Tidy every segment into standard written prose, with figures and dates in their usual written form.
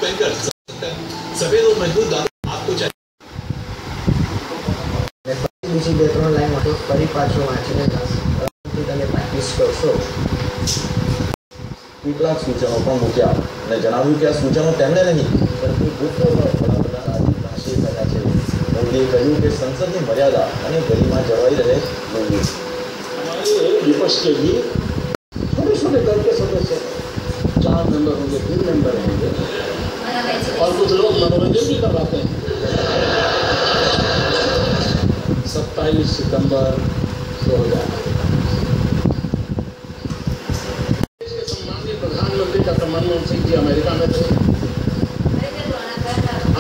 पहनकर सफेद और मजबूत दांत आपको चाहिए। બીજી 2-3 લાઈન વાંચો, ફરી પાછો વાંચીને તમે પ્રેક્ટિસ કરશો. કેટલાક સૂચનો પણ મૂક્યા અને જણાવ્યું કે આ સૂચનો તેમણે નહીં પરંતુ ભૂતપૂર્વ વડાપ્રધાન રાજીવ ગાંધીએ કર્યા છે. મોદીએ કહ્યું કે સંસદની મર્યાદા અને ગરિમા જળવાઈ રહે જોઈએ. हमारे विपक्ष के भी छोटे छोटे दल के सदस्य 4 मेंबर होंगे, 3 मेंबर होंगे और कुछ लोग मनोरंजन भी करवाते हैं. 27 सितंबर 2000 देश के सम्माननीय प्रधानमंत्री डॉक्टर मनमोहन सिंह जी अमेरिका में थे.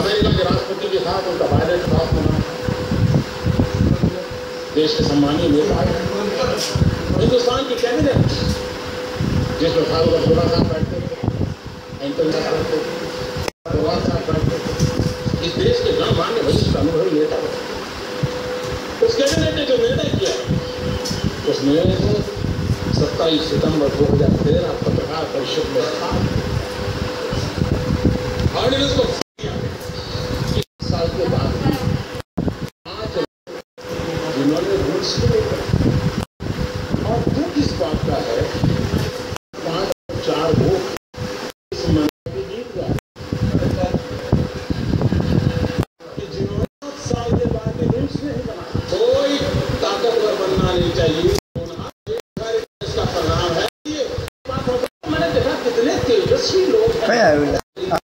अमेरिका के राष्ट्रपति के साथ उनका वायलेट साथ बना. देश के सम्मानीय नेता हिंदुस्तान की कैबिनेट जिसमें फारूक अब्दुल्ला साहब बैठते थे, एंटनी बैठते थे, भगवान साहब बैठते थे. इस देश के गणमान्य वरिष्ठ अनुभवी नेता थे. उस कैबिनेट ने जो निर्णय किया उस निर्णय को 27 सितंबर 2013 पत्रकार परिषद में था. ऑर्डिनेंस को साल के बाद जिन्होंने रूल्स और दुख इस बात का है 5-4 वोट इस मंत्री में जीत गया कि जिन्होंने 7 साल के बाद रूल्स नहीं बना. कोई ताकतवर बनना नहीं चाहिए. इसका परिणाम है ये. मैंने देखा कितने तेजस्वी लोग हैं.